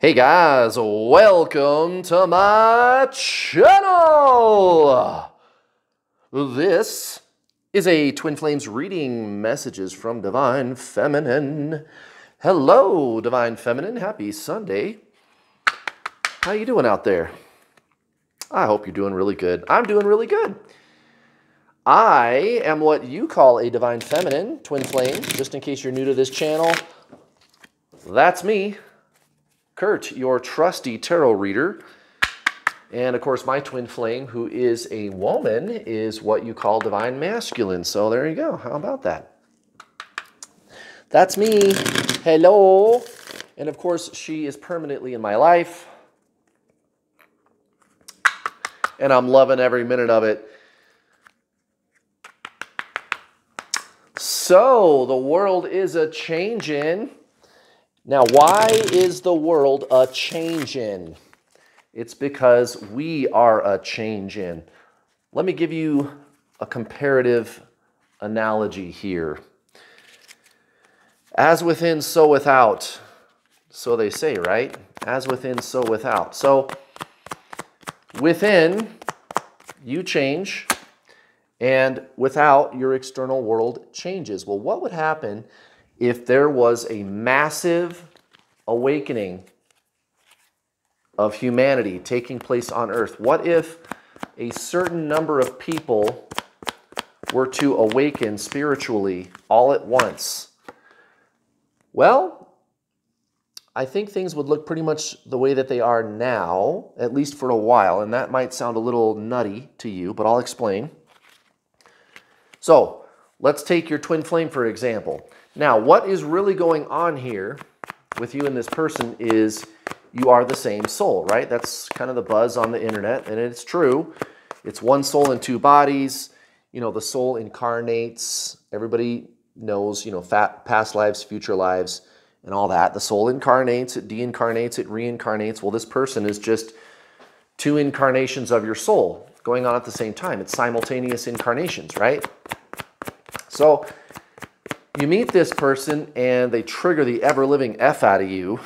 Hey guys, welcome to my channel! This is a Twin Flames reading messages from Divine Feminine. Hello, Divine Feminine. Happy Sunday. How you doing out there? I hope you're doing really good. I'm doing really good. I am what you call a Divine Feminine, Twin Flame. Just in case you're new to this channel, that's me. Kurt, your trusty tarot reader. And of course, my twin flame, who is a woman, is what you call divine masculine. So there you go. How about that? That's me. Hello. And of course, she is permanently in my life. And I'm loving every minute of it. So the world is a changin'. Now, why is the world a changin'? It's because we are a changin'. Let me give you a comparative analogy here. As within, so without. So they say, right? As within, so without. So within, you change, and without, your external world changes. Well, what would happen if there was a massive awakening of humanity taking place on Earth? What if a certain number of people were to awaken spiritually all at once? Well, I think things would look pretty much the way that they are now, at least for a while, and that might sound a little nutty to you, but I'll explain. So, let's take your twin flame for example. Now, what is really going on here with you and this person is you are the same soul, right? That's kind of the buzz on the internet, and it's true. It's one soul in two bodies. You know, the soul incarnates. Everybody knows, you know, past lives, future lives, and all that. The soul incarnates, it deincarnates, it reincarnates. Well, this person is just two incarnations of your soul going on at the same time. It's simultaneous incarnations, right? So you meet this person and they trigger the ever-living F out of you.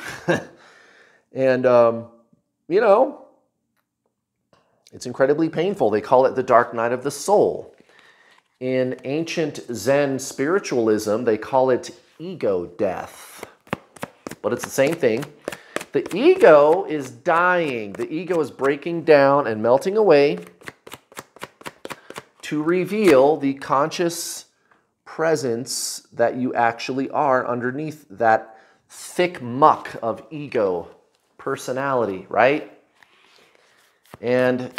And, you know, it's incredibly painful. They call it the dark night of the soul. In ancient Zen spiritualism, they call it ego death. But it's the same thing. The ego is dying. The ego is breaking down and melting away to reveal the conscious presence that you actually are underneath that thick muck of ego personality, right? And,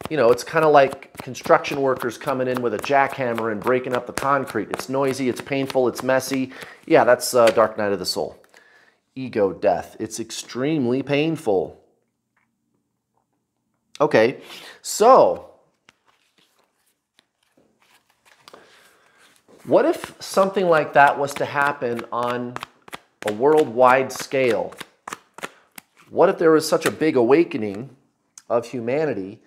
you know, it's kind of like construction workers coming in with a jackhammer and breaking up the concrete. It's noisy, it's painful, it's messy. Yeah, that's dark night of the soul. Ego death. It's extremely painful. Okay, so what if something like that was to happen on a worldwide scale? What if there was such a big awakening of humanity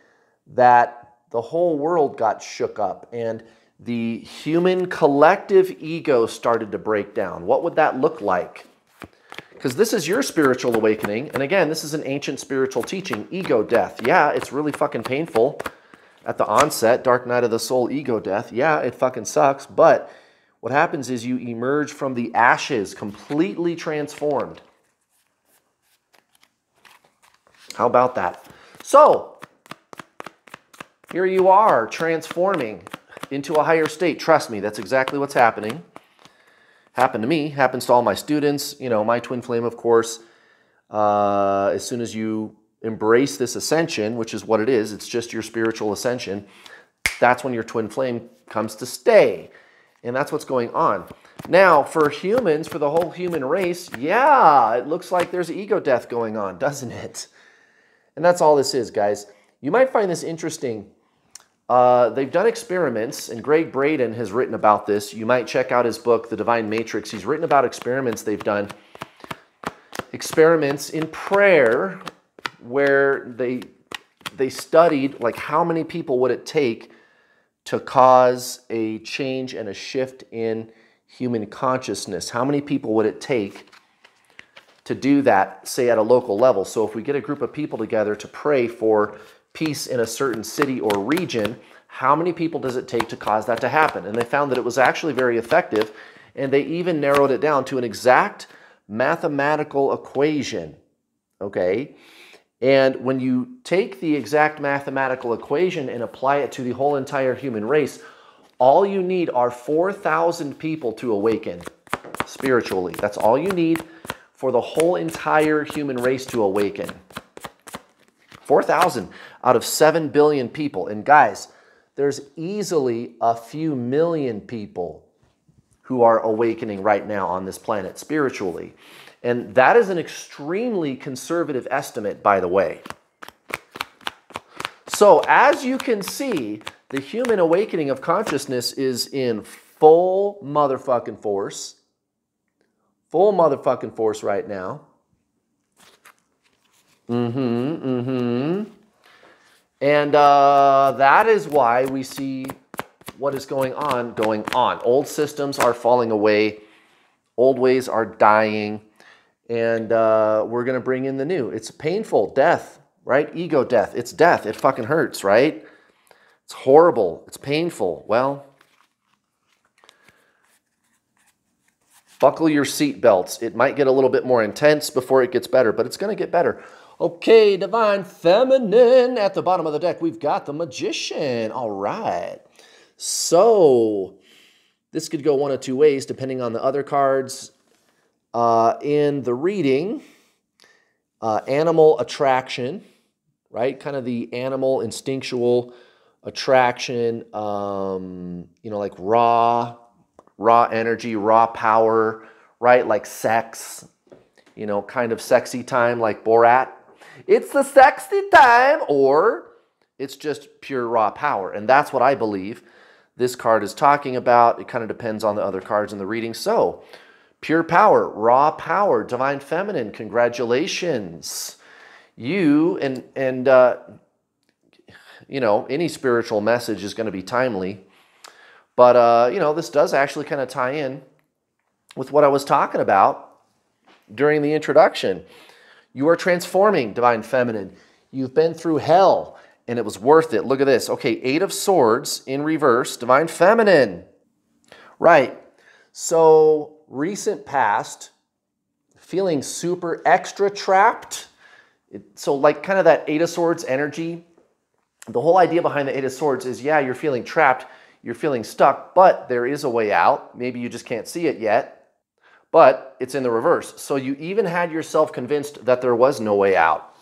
that the whole world got shook up and the human collective ego started to break down? What would that look like? Because this is your spiritual awakening. And again, this is an ancient spiritual teaching, ego death. Yeah, it's really fucking painful. At the onset, dark night of the soul, ego death. Yeah, it fucking sucks. But what happens is you emerge from the ashes completely transformed. How about that? So, here you are transforming into a higher state. Trust me, that's exactly what's happening. Happened to me, happens to all my students. You know, my twin flame, of course, as soon as you embrace this ascension, which is what it is, it's just your spiritual ascension, that's when your twin flame comes to stay. And that's what's going on. Now, for humans, for the whole human race, yeah, it looks like there's ego death going on, doesn't it? And that's all this is, guys. You might find this interesting. They've done experiments, and Greg Braden has written about this. You might check out his book, The Divine Matrix. He's written about experiments they've done. Experiments in prayer where they studied, like, how many people would it take to cause a change and a shift in human consciousness? How many people would it take to do that, say at a local level. So if we get a group of people together to pray for peace in a certain city or region, how many people does it take to cause that to happen? And they found that it was actually very effective, and they even narrowed it down to an exact mathematical equation, okay? And when you take the exact mathematical equation and apply it to the whole entire human race, all you need are 4,000 people to awaken spiritually. That's all you need for the whole entire human race to awaken. 4,000 out of 7 billion people. And guys, there's easily a few million people who are awakening right now on this planet spiritually. And that is an extremely conservative estimate, by the way. So as you can see, the human awakening of consciousness is in full motherfucking force. Full motherfucking force right now. And that is why we see what is going on. Old systems are falling away. Old ways are dying. And we're going to bring in the new. It's painful. Death, right? Ego death. It's death. It fucking hurts, right? It's horrible. It's painful. Well, buckle your seatbelts. It might get a little bit more intense before it gets better, but it's going to get better. Okay, Divine Feminine. At the bottom of the deck, we've got the Magician. All right. So this could go one of two ways, depending on the other cards in the reading. Animal attraction, right? Kind of the animal instinctual attraction, you know, like raw energy, raw power, right? Like sex, you know, kind of sexy time like Borat. It's the sexy time, or it's just pure raw power. And that's what I believe this card is talking about. It kind of depends on the other cards in the reading. So, pure power, raw power, Divine Feminine, congratulations. You, and you know, any spiritual message is going to be timely. But, you know, this does actually kind of tie in with what I was talking about during the introduction. You are transforming, Divine Feminine. You've been through hell, and it was worth it. Look at this. Okay, 8 of Swords in reverse, Divine Feminine. Right. So, recent past, feeling super extra trapped. So, like kind of that 8 of Swords energy. The whole idea behind the 8 of Swords is, yeah, you're feeling trapped, you're feeling stuck, but there is a way out. Maybe you just can't see it yet. But it's in the reverse. So you even had yourself convinced that there was no way out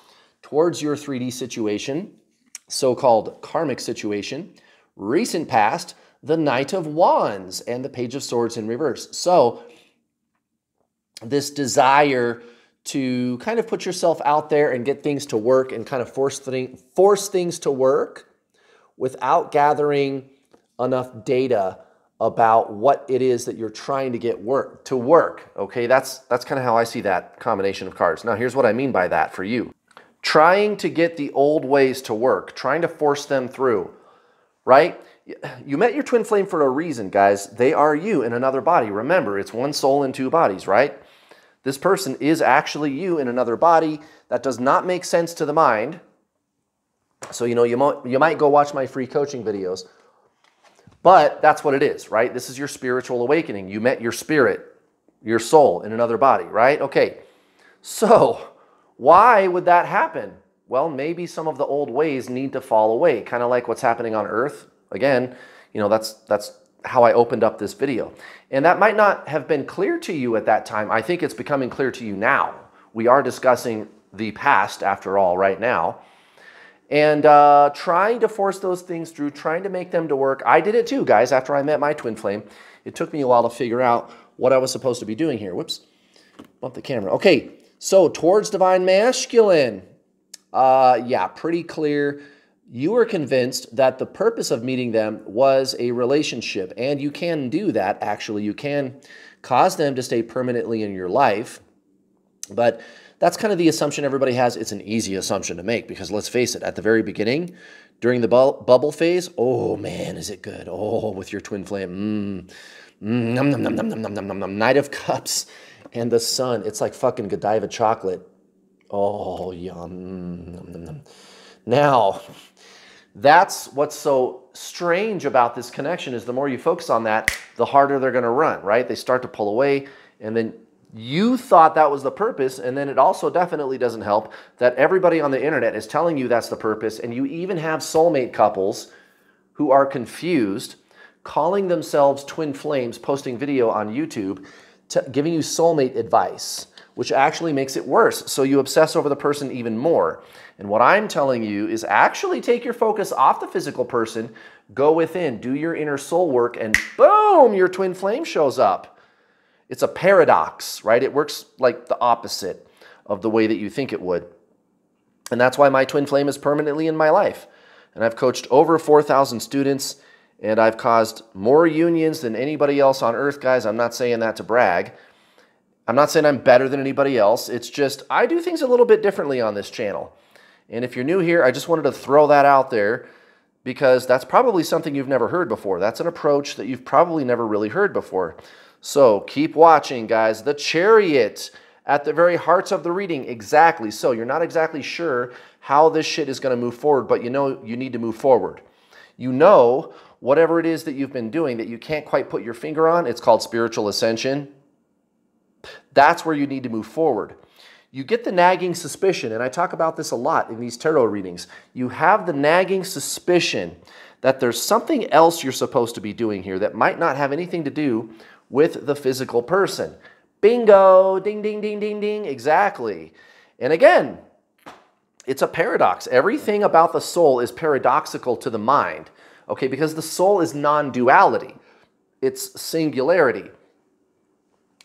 towards your 3D situation, so-called karmic situation, recent past, the Knight of Wands, and the Page of Swords in reverse. So this desire to kind of put yourself out there and get things to work and kind of force things to work without gathering enough data about what it is that you're trying to get to work. Okay, that's kind of how I see that combination of cards. Now, here's what I mean by that for you. Trying to get the old ways to work, trying to force them through, right? You met your twin flame for a reason, guys. They are you in another body. Remember, it's one soul in 2 bodies, right? This person is actually you in another body. That does not make sense to the mind. So, you know, you might go watch my free coaching videos. But that's what it is, right? This is your spiritual awakening. You met your spirit, your soul in another body, right? Okay, so why would that happen? Well, maybe some of the old ways need to fall away, kind of like what's happening on Earth. Again, you know, that's how I opened up this video. And that might not have been clear to you at that time. I think it's becoming clear to you now. We are discussing the past, after all, right now. And trying to force those things through, trying to make them to work. I did it too, guys, after I met my twin flame. It took me a while to figure out what I was supposed to be doing here. Whoops, bump the camera. Okay, so towards Divine Masculine. Yeah, pretty clear. You were convinced that the purpose of meeting them was a relationship. And you can do that, actually. You can cause them to stay permanently in your life. But that's kind of the assumption everybody has. It's an easy assumption to make because let's face it, at the very beginning, during the bubble phase, oh man, is it good. Oh, with your twin flame. Nom, nom, nom, nom, nom, nom, nom, nom, nom. Knight of Cups And the sun, it's like fucking Godiva chocolate. Oh, yum. Now, that's what's so strange about this connection is the more you focus on that, the harder they're going to run, right? They start to pull away, and then you thought that was the purpose, and then it also definitely doesn't help that everybody on the internet is telling you that's the purpose, and you even have soulmate couples who are confused, calling themselves twin flames, posting video on YouTube, giving you soulmate advice, which actually makes it worse. So you obsess over the person even more. And what I'm telling you is actually take your focus off the physical person, go within, do your inner soul work, and boom, your twin flame shows up. It's a paradox, right? It works like the opposite of the way that you think it would. And that's why my twin flame is permanently in my life. And I've coached over 4,000 students, and I've caused more unions than anybody else on earth, guys. I'm not saying that to brag. I'm not saying I'm better than anybody else. It's just I do things a little bit differently on this channel. And if you're new here, I just wanted to throw that out there because that's probably something you've never heard before. That's an approach that you've probably never really heard before. So keep watching, guys. The Chariot at the very heart of the reading. Exactly. So you're not exactly sure how this shit is going to move forward, but you know you need to move forward. You know whatever it is that you've been doing that you can't quite put your finger on, it's called spiritual ascension. That's where you need to move forward. You get the nagging suspicion, and I talk about this a lot in these tarot readings. You have the nagging suspicion that there's something else you're supposed to be doing here that might not have anything to do with the physical person. Bingo, ding, ding, ding, ding, ding, exactly. And again, it's a paradox. Everything about the soul is paradoxical to the mind, okay, because the soul is non-duality. It's singularity.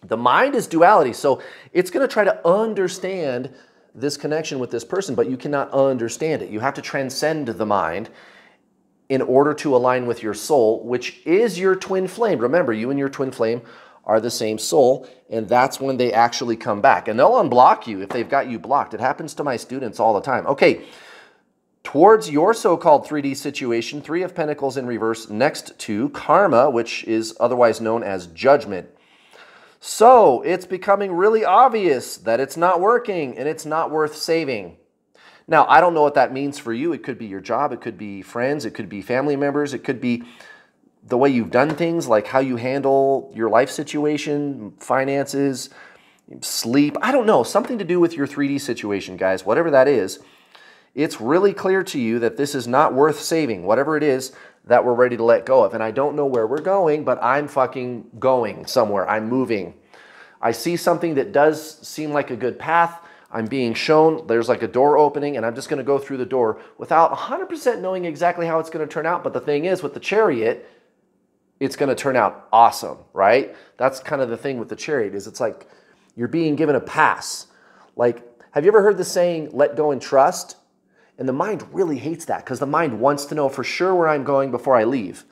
The mind is duality, so it's going to try to understand this connection with this person, but you cannot understand it. You have to transcend the mind in order to align with your soul, which is your twin flame. Remember, you and your twin flame are the same soul, and that's when they actually come back. And they'll unblock you if they've got you blocked. It happens to my students all the time. Okay, towards your so-called 3D situation, Three of Pentacles in reverse next to Karma, which is otherwise known as judgment. So it's becoming really obvious that it's not working and it's not worth saving. Now, I don't know what that means for you. It could be your job. It could be friends. It could be family members. It could be the way you've done things, like how you handle your life situation, finances, sleep. I don't know. Something to do with your 3D situation, guys. Whatever that is, it's really clear to you that this is not worth saving, whatever it is that we're ready to let go of. And I don't know where we're going, but I'm fucking going somewhere. I'm moving. I see something that does seem like a good path. I'm being shown there's like a door opening, and I'm just going to go through the door without 100% knowing exactly how it's going to turn out. But the thing is, with the Chariot, it's going to turn out awesome, right? That's kind of the thing with the Chariot, is it's like you're being given a pass. Like, have you ever heard the saying, let go and trust? And the mind really hates that because the mind wants to know for sure where I'm going before I leave.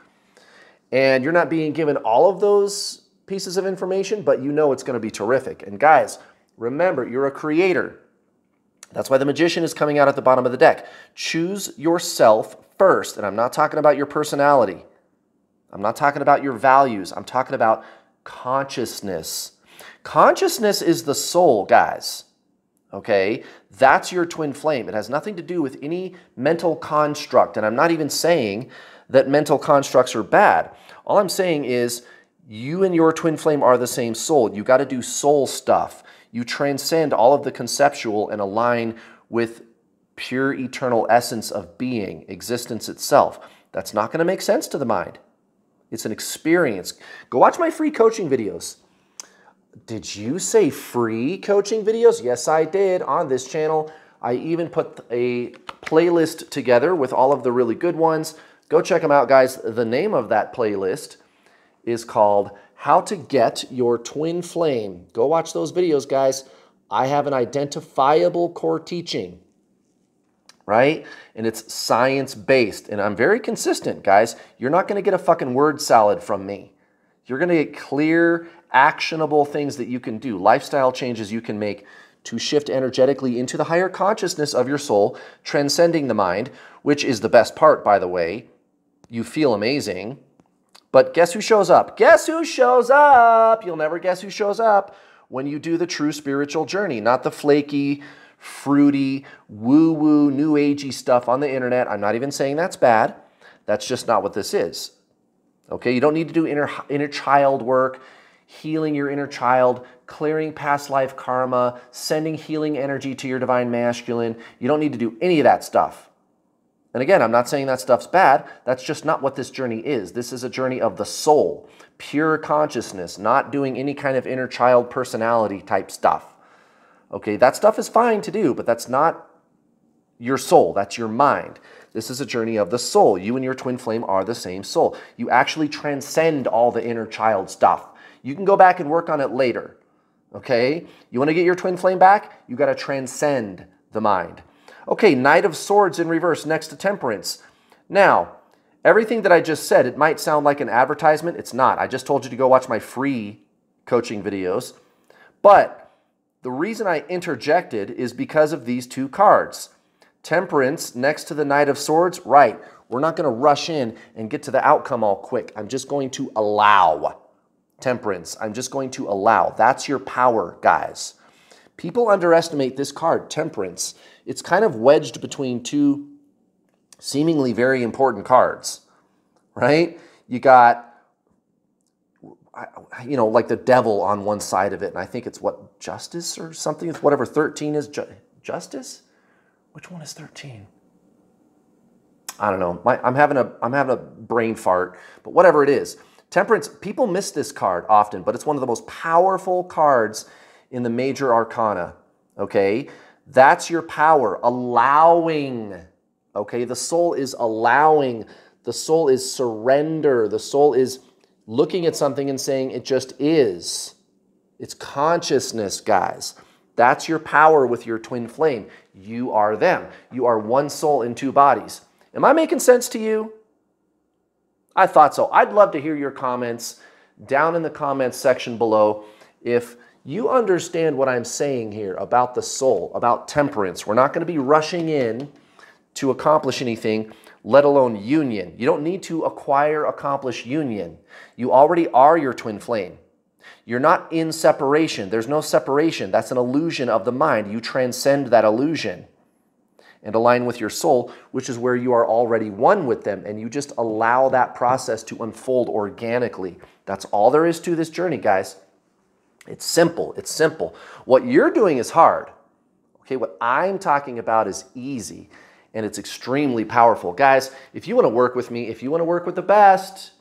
And you're not being given all of those pieces of information, but you know it's going to be terrific. And guys, remember, you're a creator. That's why the Magician is coming out at the bottom of the deck. Choose yourself first. And I'm not talking about your personality. I'm not talking about your values. I'm talking about consciousness. Consciousness is the soul, guys. Okay? That's your twin flame. It has nothing to do with any mental construct. And I'm not even saying that mental constructs are bad. All I'm saying is you and your twin flame are the same soul. You got to do soul stuff. You transcend all of the conceptual and align with pure eternal essence of being, existence itself. That's not going to make sense to the mind. It's an experience. Go watch my free coaching videos. Did you say free coaching videos? Yes, I did on this channel. I even put a playlist together with all of the really good ones. Go check them out, guys. The name of that playlist is called How to Get Your Twin Flame. Go watch those videos, guys. I have an identifiable core teaching, right? And it's science-based. And I'm very consistent, guys. You're not going to get a fucking word salad from me. You're going to get clear, actionable things that you can do, lifestyle changes you can make to shift energetically into the higher consciousness of your soul, transcending the mind, which is the best part, by the way. You feel amazing. But guess who shows up? Guess who shows up? You'll never guess who shows up when you do the true spiritual journey, not the flaky, fruity, woo-woo, new agey stuff on the internet. I'm not even saying that's bad. That's just not what this is. Okay, you don't need to do inner child work, healing your inner child, clearing past life karma, sending healing energy to your divine masculine. You don't need to do any of that stuff. And again, I'm not saying that stuff's bad. That's just not what this journey is. This is a journey of the soul, pure consciousness, not doing any kind of inner child personality type stuff. Okay, that stuff is fine to do, but that's not your soul. That's your mind. This is a journey of the soul. You and your twin flame are the same soul. You actually transcend all the inner child stuff. You can go back and work on it later. Okay? You want to get your twin flame back? You got to transcend the mind. Okay, Knight of Swords in reverse next to Temperance. Now, everything that I just said, it might sound like an advertisement. It's not. I just told you to go watch my free coaching videos. But the reason I interjected is because of these two cards. Temperance next to the Knight of Swords, right. We're not going to rush in and get to the outcome all quick. I'm just going to allow. Temperance, I'm just going to allow. That's your power, guys. People underestimate this card, Temperance. It's kind of wedged between two seemingly very important cards, right? You got, you know, like the devil on one side of it, and I think it's what, Justice or something? It's whatever 13 is, Justice? Which one is 13? I don't know. I'm having a brain fart, but whatever it is. Temperance, people miss this card often, but it's one of the most powerful cards in the major arcana, okay? That's your power, allowing, okay? The soul is allowing. The soul is surrender. The soul is looking at something and saying it just is. It's consciousness, guys. That's your power with your twin flame. You are them. You are one soul in two bodies. Am I making sense to you? I thought so. I'd love to hear your comments down in the comments section below. If you understand what I'm saying here about the soul, about temperance, we're not going to be rushing in to accomplish anything, let alone union. You don't need to acquire, accomplish union. You already are your twin flame. You're not in separation. There's no separation. That's an illusion of the mind. You transcend that illusion and align with your soul, which is where you are already one with them, and you just allow that process to unfold organically. That's all there is to this journey, guys. It's simple. It's simple. What you're doing is hard. Okay, what I'm talking about is easy, and it's extremely powerful. Guys, if you want to work with me, if you want to work with the best,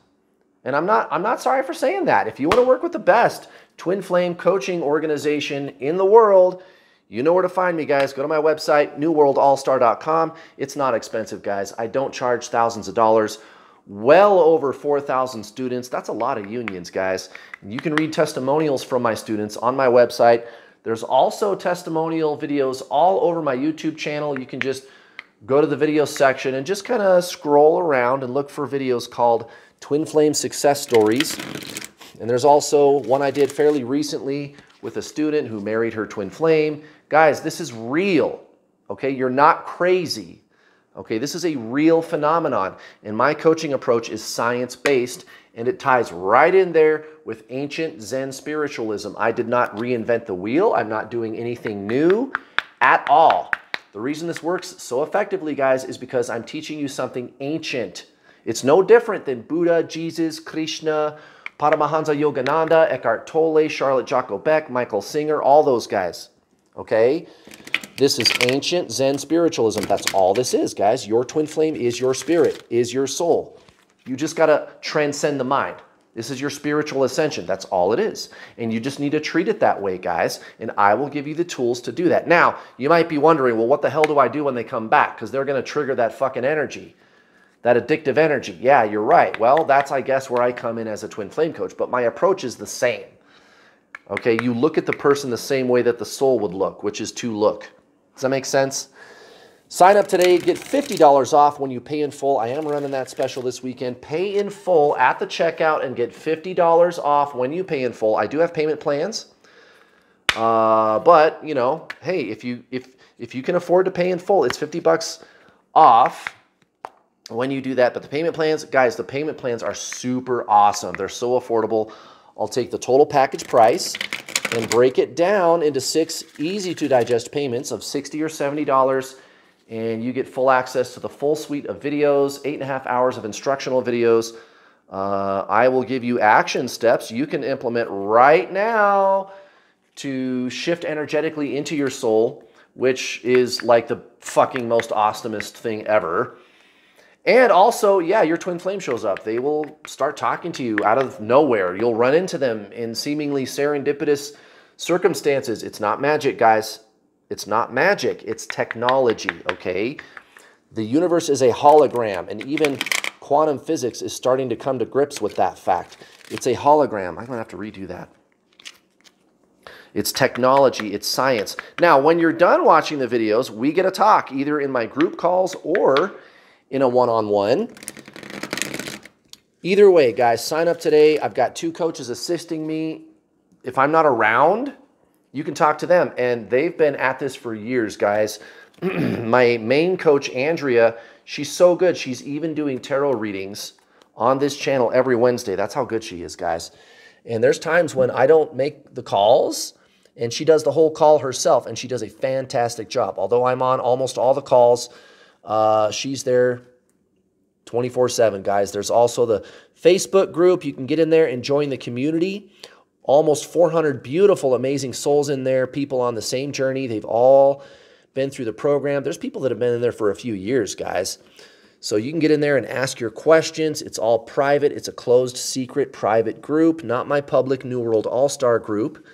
and I'm not sorry for saying that. If you want to work with the best twin flame coaching organization in the world, you know where to find me, guys. Go to my website, newworldallstar.com. It's not expensive, guys. I don't charge thousands of dollars. Well over 4,000 students. That's a lot of unions, guys. You can read testimonials from my students on my website. There's also testimonial videos all over my YouTube channel. You can just go to the video section and just kind of scroll around and look for videos called Twin Flame Success Stories. And there's also one I did fairly recently with a student who married her twin flame. Guys, this is real, okay? You're not crazy, okay? This is a real phenomenon, and my coaching approach is science-based, and it ties right in there with ancient Zen spiritualism. I did not reinvent the wheel. I'm not doing anything new at all. The reason this works so effectively, guys, is because I'm teaching you something ancient. It's no different than Buddha, Jesus, Krishna, Paramahansa Yogananda, Eckhart Tolle, Charlotte Jocko Beck, Michael Singer, all those guys, okay? This is ancient Zen spiritualism. That's all this is, guys. Your twin flame is your spirit, is your soul. You just got to transcend the mind. This is your spiritual ascension. That's all it is. And you just need to treat it that way, guys, and I will give you the tools to do that. Now, you might be wondering, well, what the hell do I do when they come back? Because they're going to trigger that fucking energy. That addictive energy. Yeah, you're right. Well, that's, I guess, where I come in as a twin flame coach. But my approach is the same. Okay, you look at the person the same way that the soul would look, which is to look. Does that make sense? Sign up today. Get $50 off when you pay in full. I am running that special this weekend. Pay in full at the checkout and get $50 off when you pay in full. I do have payment plans. But, you know, hey, if you can afford to pay in full, it's $50 off when you do that. But the payment plans, guys, the payment plans are super awesome. They're so affordable. I'll take the total package price and break it down into 6 easy-to-digest payments of $60 or $70, and you get full access to the full suite of videos, 8.5 hours of instructional videos. I will give you action steps you can implement right now to shift energetically into your soul, which is like the fucking most awesomest thing ever. And also, yeah, your twin flame shows up. They will start talking to you out of nowhere. You'll run into them in seemingly serendipitous circumstances. It's not magic, guys. It's not magic. It's technology, okay? The universe is a hologram, and even quantum physics is starting to come to grips with that fact. It's a hologram. I'm going to have to redo that. It's technology. It's science. Now, when you're done watching the videos, we get a talk, either in my group calls or in a one-on-one. Either way, guys, sign up today. I've got 2 coaches assisting me. If I'm not around, you can talk to them. And they've been at this for years, guys. My main coach, Andrea, she's so good. She's even doing tarot readings on this channel every Wednesday. That's how good she is, guys. And there's times when I don't make the calls, and she does the whole call herself, and she does a fantastic job. Although I'm on almost all the calls, she's there 24/7, guys. There's also the Facebook group. You can get in there and join the community. Almost 400 beautiful, amazing souls in there, people on the same journey. They've all been through the program. There's people that have been in there for a few years, guys. So you can get in there and ask your questions. It's all private. It's a closed, secret, private group, not my public New World All-Star group,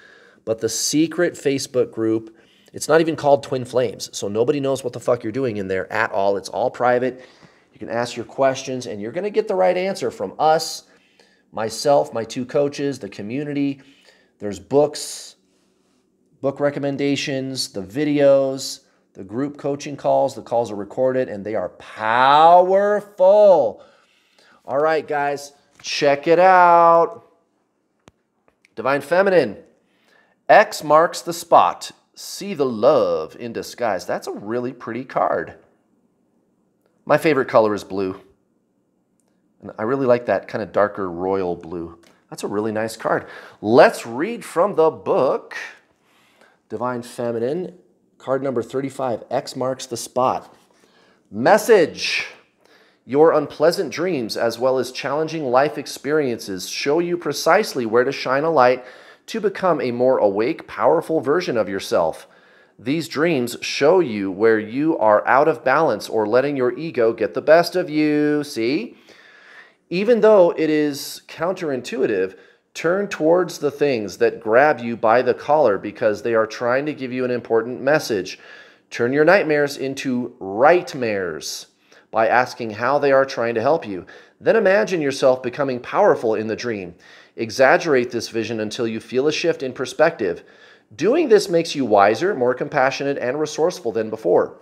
but the secret Facebook group. It's not even called Twin Flames, so nobody knows what the fuck you're doing in there at all. It's all private. You can ask your questions, and you're going to get the right answer from us, myself, my 2 coaches, the community. There's books, book recommendations, the videos, the group coaching calls. The calls are recorded, and they are powerful. All right, guys, check it out. Divine Feminine. X marks the spot. See the love in disguise. That's a really pretty card. My favorite color is blue. And I really like that kind of darker royal blue. That's a really nice card. Let's read from the book. Divine Feminine, card number 35, X marks the spot. Message. Your unpleasant dreams as well as challenging life experiences show you precisely where to shine a light to become a more awake, powerful version of yourself. These dreams show you where you are out of balance or letting your ego get the best of you. See? Even though it is counterintuitive, turn towards the things that grab you by the collar because they are trying to give you an important message. Turn your nightmares into rightmares by asking how they are trying to help you. Then imagine yourself becoming powerful in the dream. Exaggerate this vision until you feel a shift in perspective. Doing this makes you wiser, more compassionate, and resourceful than before.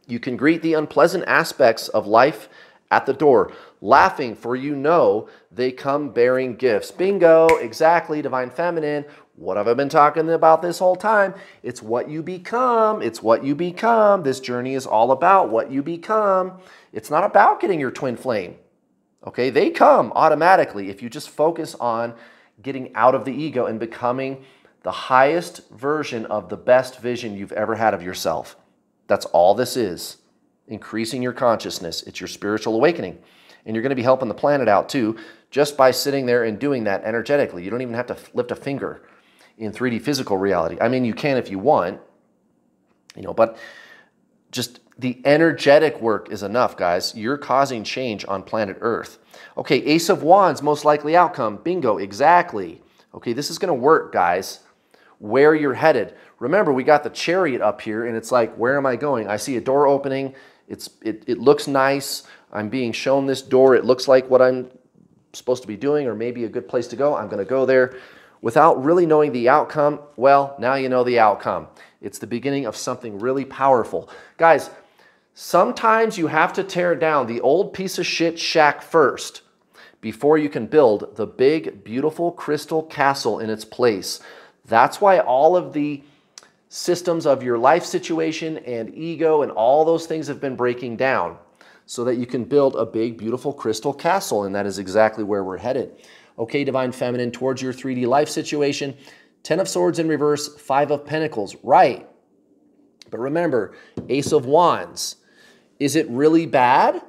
You can greet the unpleasant aspects of life at the door, laughing, for you know they come bearing gifts. Bingo, exactly, Divine Feminine. What have I been talking about this whole time? It's what you become. It's what you become. This journey is all about what you become. It's not about getting your twin flame. Okay, they come automatically if you just focus on getting out of the ego and becoming the highest version of the best vision you've ever had of yourself. That's all this is. Increasing your consciousness. It's your spiritual awakening. And you're going to be helping the planet out too, just by sitting there and doing that energetically. You don't even have to lift a finger in 3D physical reality. I mean, you can if you want, but just the energetic work is enough, guys. You're causing change on planet Earth. Okay, Ace of Wands, most likely outcome. Bingo, exactly. Okay, this is going to work, guys. Where you're headed. Remember, we got the Chariot up here, and it's like, where am I going? I see a door opening. It looks nice. I'm being shown this door. It looks like what I'm supposed to be doing, or maybe a good place to go. I'm going to go there. Without really knowing the outcome, well, now you know the outcome. It's the beginning of something really powerful. Guys, sometimes you have to tear down the old piece of shit shack first before you can build the big, beautiful crystal castle in its place. That's why all of the systems of your life situation and ego and all those things have been breaking down so that you can build a big, beautiful crystal castle, and that is exactly where we're headed. Okay, Divine Feminine, towards your 3D life situation, Ten of Swords in reverse, Five of Pentacles. Right. But remember, Ace of Wands. Is it really bad?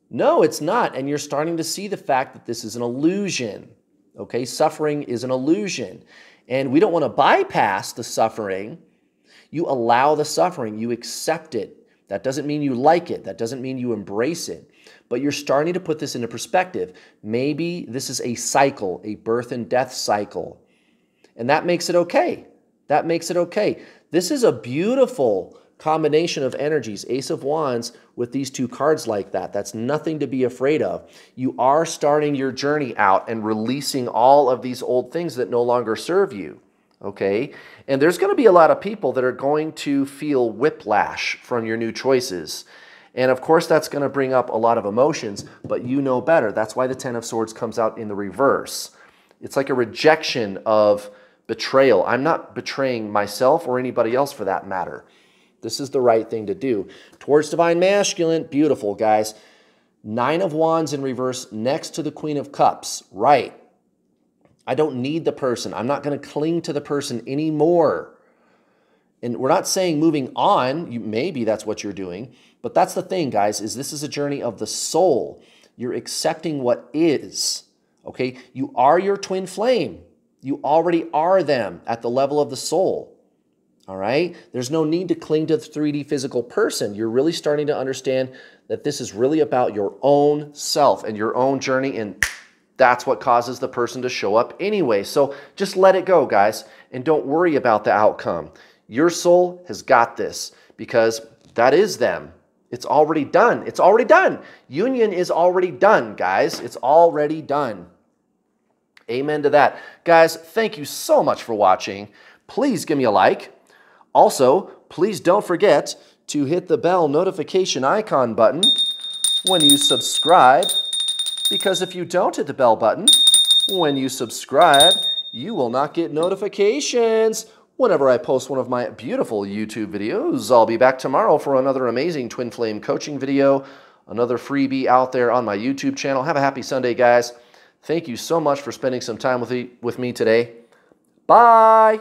No, it's not. And you're starting to see the fact that this is an illusion. Okay, suffering is an illusion. And we don't want to bypass the suffering. You allow the suffering. You accept it. That doesn't mean you like it. That doesn't mean you embrace it. But you're starting to put this into perspective. Maybe this is a cycle, a birth and death cycle. And that makes it okay. That makes it okay. This is a beautiful combination of energies, Ace of Wands with these two cards like that. That's nothing to be afraid of. You are starting your journey out and releasing all of these old things that no longer serve you, okay? And there's going to be a lot of people that are going to feel whiplash from your new choices. And of course, that's going to bring up a lot of emotions, but you know better. That's why the Ten of Swords comes out in the reverse. It's like a rejection of betrayal. I'm not betraying myself or anybody else for that matter. This is the right thing to do. Towards Divine Masculine, beautiful, guys. Nine of Wands in reverse next to the Queen of Cups. Right. I don't need the person. I'm not going to cling to the person anymore. And we're not saying moving on. Maybe that's what you're doing. But that's the thing, guys, is this is a journey of the soul. You're accepting what is. Okay? You are your twin flame. You already are them at the level of the soul. All right? There's no need to cling to the 3D physical person. You're really starting to understand that this is really about your own self and your own journey, and that's what causes the person to show up anyway. So just let it go, guys, and don't worry about the outcome. Your soul has got this because that is them. It's already done. It's already done. Union is already done, guys. It's already done. Amen to that. Guys, thank you so much for watching. Please give me a like. Also, please don't forget to hit the bell notification icon button when you subscribe, because if you don't hit the bell button when you subscribe, you will not get notifications whenever I post one of my beautiful YouTube videos. I'll be back tomorrow for another amazing Twin Flame coaching video, another freebie out there on my YouTube channel. Have a happy Sunday, guys. Thank you so much for spending some time with me today. Bye.